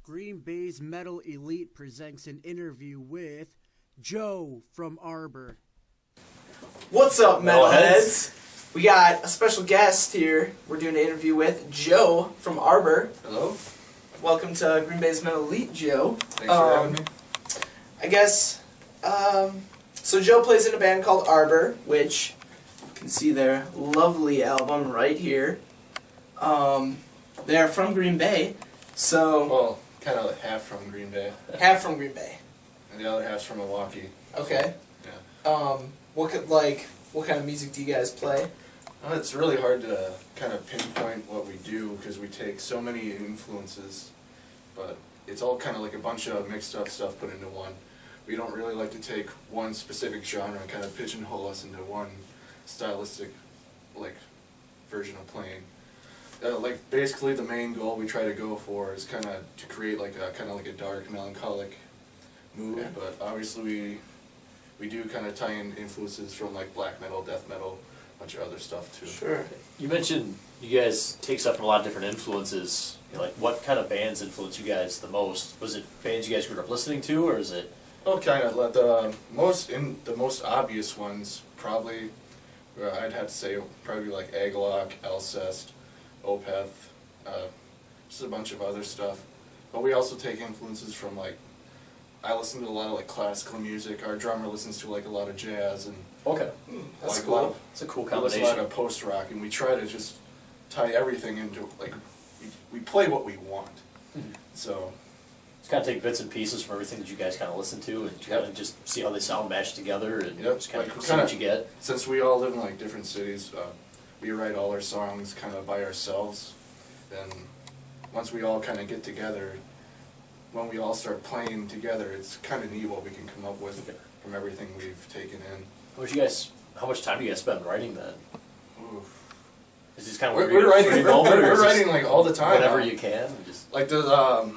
Green Bay's Metal Elite presents an interview with Joe from Arbor. What's up, Metalheads? Metalheads? We got a special guest here. We're doing an interview with Joe from Arbor. Hello. Welcome to Green Bay's Metal Elite, Joe. Thanks for having me. I guess, so Joe plays in a band called Arbor, which you can see their lovely album right here. They are from Green Bay, so... Well, kind of like half from Green Bay. Half from Green Bay. And the other half's from Milwaukee. Okay. Yeah. What kind of music do you guys play? Well, it's really hard to kind of pinpoint what we do because we take so many influences, but it's all kind of like a bunch of mixed up stuff put into one. We don't really like to take one specific genre and kind of pigeonhole us into one stylistic, like, version of playing. Like, basically the main goal we try to go for is kind of to create like a dark, melancholic mood, Okay. but obviously we do kind of tie in influences from like black metal, death metal, a bunch of other stuff too. Sure. You mentioned you guys take stuff from a lot of different influences. You know, like, what kind of bands influence you guys the most? Was it bands you guys grew up listening to, or is it? Oh, kind of. The most obvious ones probably, I'd have to say probably like Aglock, Alcest, Opeth, just a bunch of other stuff. But we also take influences from like, I listen to a lot of like classical music. Our drummer listens to like a lot of jazz and Okay. That's like, cool. It's a cool we listen combination. to a lot of post rock, and we try to just tie everything into like we play what we want. Mhm. So Just kind of take bits and pieces from everything that you guys kind of listen to, and kind of just see how they sound mashed together, and Yep, just kind like, of see what you get. since we all live in like different cities, we write all our songs kind of by ourselves. And once we all kind of get together, when we all start playing together, it's kind of neat what we can come up with from everything we've taken in. How much time do you guys spend writing then? Oof. Is this kind of We're writing. We're writing like all the time. whenever you can. Just Like the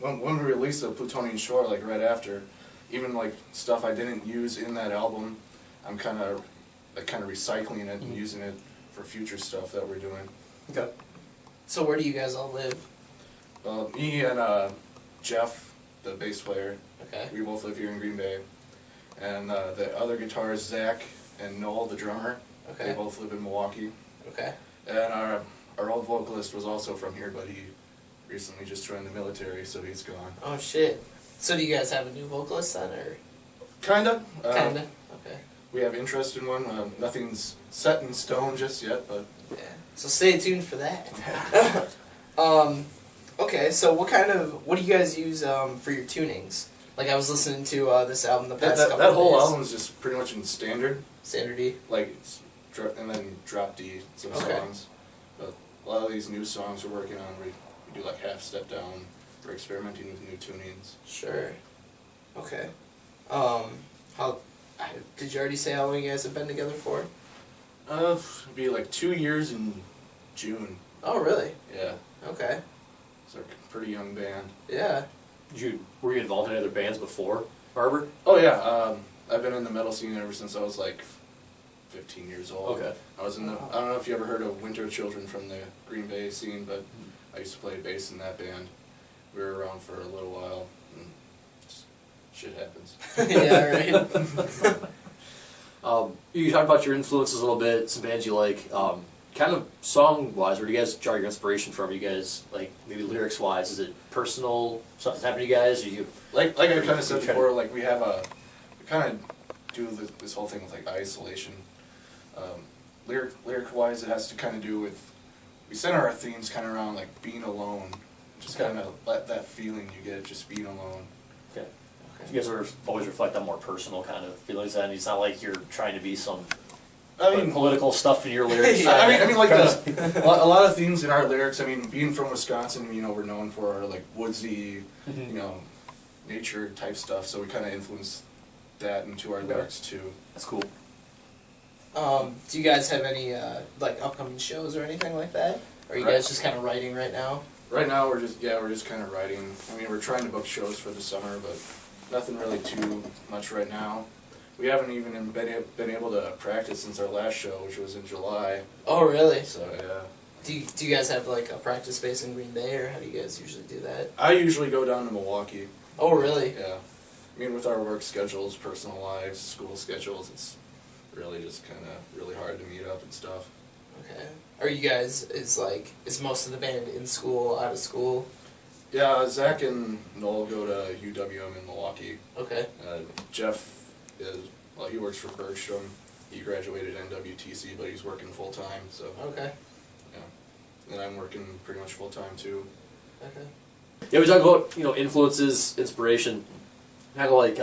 when we released the Plutonian Shore, like right after, even like stuff I didn't use in that album, I'm kind of recycling it and using it for future stuff that we're doing. okay. So where do you guys all live? Me and Jeff, the bass player, Okay. we both live here in Green Bay, and the other guitarists, Zach and Noel, the drummer, they Okay. both live in Milwaukee. Okay. And our old vocalist was also from here, but he recently just joined the military, so he's gone. Oh shit. So do you guys have a new vocalist then, or Kinda. kinda? Okay. We have interest in one. Nothing's set in stone just yet, but Yeah. So stay tuned for that. Okay. So what do you guys use for your tunings? Like, I was listening to this album the past couple that whole days. album is just pretty much in standard, Standard D. like and then drop D some Okay. songs. But a lot of these new songs we're working on, we do like half step down. We're experimenting with new tunings. Sure. Okay. Did you already say how long you guys have been together for? It'd be like 2 years in June. Oh, really? Yeah, Okay. it's a pretty young band. Yeah. Were you involved in any other bands before Arbor? Oh yeah, I've been in the metal scene ever since I was like 15 years old. Okay. I was in the. I don't know if you ever heard of Winter Children from the Green Bay scene, but I used to play bass in that band. We were around for a little while, and just shit happens. Yeah. Right. You talked about your influences a little bit, some bands you like. Kind of song-wise, where do you guys draw your inspiration from? You guys, like, maybe lyrics-wise, is it personal, something's happened to you guys? Or you Like I kind of said before, like we kind of do this whole thing with like isolation. Lyric-wise, it has to kind of do with, we center our themes kind of around like being alone. Just Okay. kind of let that feeling you get, just being alone. Okay. You guys always reflect on more personal kind of feelings, and it's not like you're trying to be some I mean, political stuff in your lyrics. Yeah. I mean, like a lot of themes in our lyrics. I mean, being from Wisconsin, we're known for our like woodsy, nature type stuff. So we kind of influence that into our lyrics too. That's cool. Do you guys have any like upcoming shows or anything like that? Or are you guys just kind of writing right now? Right now, we're just kind of writing. I mean, we're trying to book shows for the summer, but nothing really too much right now. We haven't even been able to practice since our last show, which was in July. Oh, really? So yeah, Do you guys have like a practice space in Green Bay, or how do you guys usually do that? I usually go down to Milwaukee. Oh, really? Yeah. I mean, with our work schedules, personal lives, school schedules, it's really just kind of really hard to meet up and stuff. Okay. Are you guys, is most of the band in school, out of school? Yeah, Zach and Noel go to UWM in Milwaukee. Okay. Jeff well, he works for Bergstrom. He graduated NWTC, but he's working full time, so. Okay. Yeah. And I'm working pretty much full time too. Okay. Yeah, we talk about, influences, inspiration, kind of like,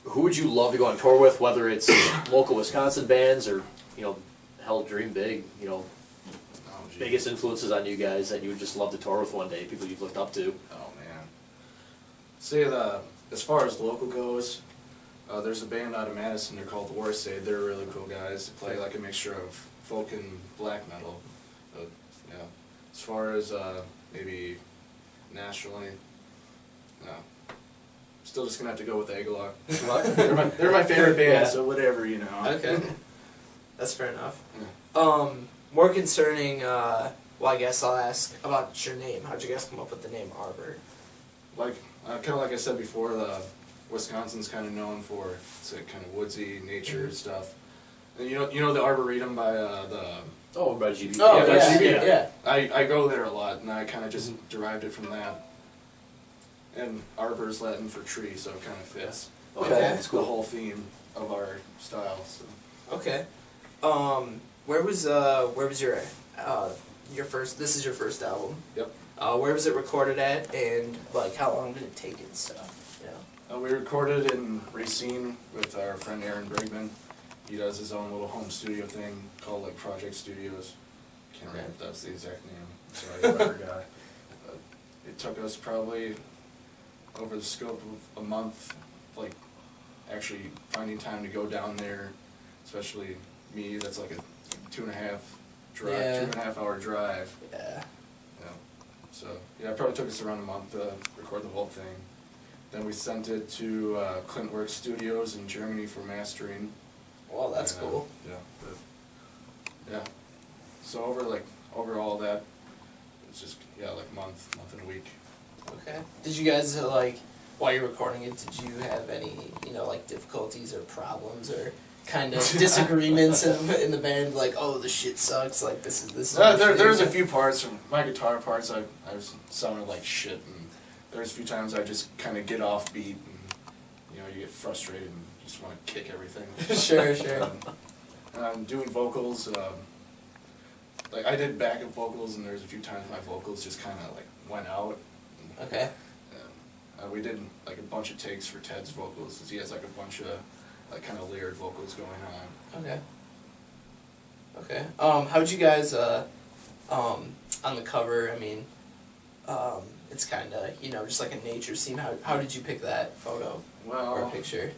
who would you love to go on tour with, whether it's local Wisconsin bands or, hell, dream big, Oh, geez. biggest influences on you guys that you would just love to tour with one day, people you've looked up to. Oh man. Say as far as local goes, there's a band out of Madison. They're called War Save. They're really cool guys. They play like a mixture of folk and black metal. Yeah. As far as maybe nationally, no. Still just gonna have to go with Agalog. they're my favorite band, Yeah. so whatever, Okay. That's fair enough. Yeah. More concerning, well, I guess I'll ask about your name. How'd you guys come up with the name Arbor? Like kind of like I said before, Wisconsin's kind of known for it's kind of woodsy nature stuff. And you know the Arboretum by the. Oh, by GB. Oh, Yeah, that's GB. yeah. I go there a lot, and I kind of just derived it from that. And arbor is Latin for tree, so it kind of fits. Okay, that's The whole theme of our style. So. Okay. Where was your first? This is your first album. Yep. Where was it recorded at, and like how long did it take and stuff? Yeah. We recorded in Racine with our friend Aaron Brigman. He does his own little home studio thing called like Project Studios. Can't remember if that's the exact name. Sorry, I forgot. It took us probably over the scope of a month, like actually finding time to go down there, especially me. That's like a 2.5 hour drive. Yeah. Yeah. So yeah, it probably took us around a month to record the whole thing. Then we sent it to Clintworks Studios in Germany for mastering. Well, that's And, cool. Yeah. So over all that, it's just like month and a week. Okay. Did you guys while you're recording it? Did you have any like difficulties or problems or kind of disagreements in the band? Like, oh, the shit sucks. Like this is. There's a few parts from my guitar parts. I sounded like shit, and there's a few times I just kind of get off beat, and you get frustrated and just want to kick everything. Sure. Doing vocals, like I did backup vocals, and there's a few times my vocals just kind of like went out. Okay. We did like a bunch of takes for Ted's vocals, because he has like a bunch of like kind of layered vocals going on. Okay. How'd you guys on the cover? I mean, it's kind of just like a nature scene. How did you pick that photo or Well, picture?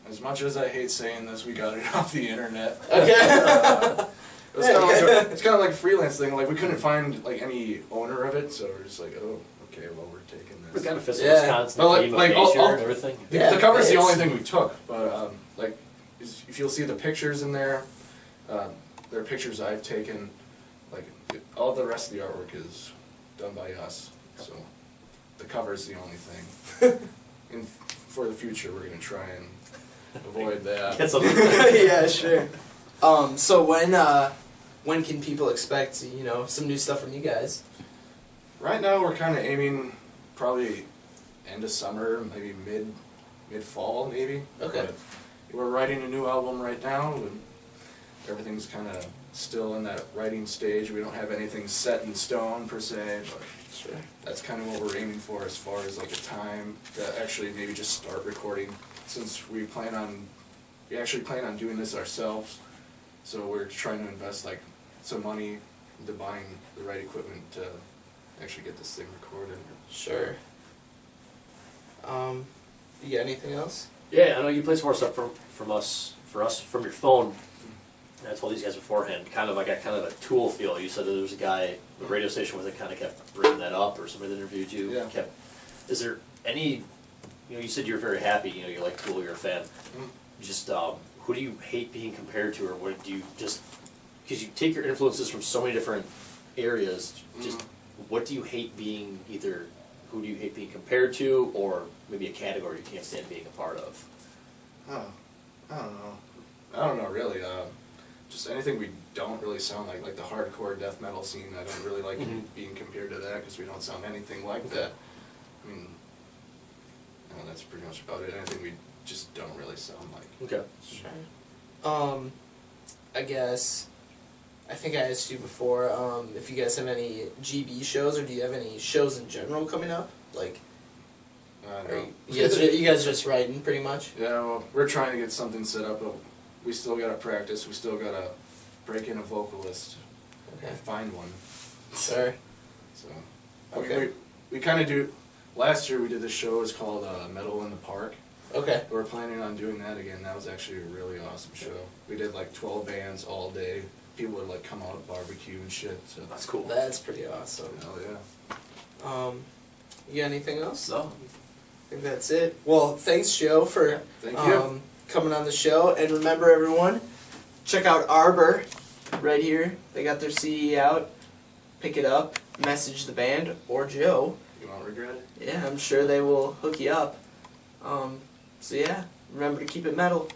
as much as I hate saying this, we got it off the internet. Okay. It's kind of like a freelance thing. Like we couldn't find like any owner of it, so we're just like, oh, okay, well we're taking It this. kind of fits Yeah. Wisconsin, Well, theme of like, nature all- and everything. Yeah, The cover's the it's- only thing we took, but like if you'll see the pictures in there, there are pictures I've taken. Like all the rest of the artwork is done by us, so the cover's the only thing. And for the future, we're gonna try and avoid that. Get something. Yeah, sure. So when can people expect some new stuff from you guys? Right now, we're kind of aiming probably end of summer, maybe mid fall, maybe. Okay. But we're writing a new album right now, and everything's kind of still in that writing stage. We don't have anything set in stone per se, but Sure. that's kind of what we're aiming for as far as like a time to actually maybe just start recording, since we actually plan on doing this ourselves. So we're trying to invest like some money into buying the right equipment to actually get this thing recorded. Sure. You got anything else? Yeah, I know you play some more stuff from us from your phone. And I told these guys beforehand, I got kind of a Tool feel. You said that there was a guy, the radio station where they kind of kept bringing that up, or somebody that interviewed you Yeah. Is there any, you said you're very happy, you like Tool, you're a fan. Just, who do you hate being compared to, or what do you just, because you take your influences from so many different areas, just what do you hate being either, who do you hate being compared to, or maybe a category you can't stand being a part of? Oh, I don't know. I don't know really. Just anything we don't really sound like the hardcore death metal scene. I don't really like being compared to that because we don't sound anything like that. I mean, that's pretty much about it. Anything we just don't really sound like. Okay. Sure. I guess, I think I asked you before, if you guys have any GB shows, or do you have any shows in general coming up? Like, No. you guys just writing, pretty much? Yeah, well, we're trying to get something set up, but we still gotta practice. We still gotta break in a vocalist Okay. and find one. Sure. So, I Okay. mean, we kind of do. Last year we did this show. It's called Metal in the Park. Okay. We're planning on doing that again. That was actually a really awesome show. We did like 12 bands all day. People would like come out and barbecue and shit. So That's cool. That's pretty awesome. hell yeah. You got anything else? So, I think that's it. Well, thanks, Joe, for Thank you. coming on the show. And remember, everyone, check out Arbor right here. They got their CD out. Pick it up, message the band or Joe. You won't regret it. Yeah, I'm sure they will hook you up. So yeah, remember to keep it metal.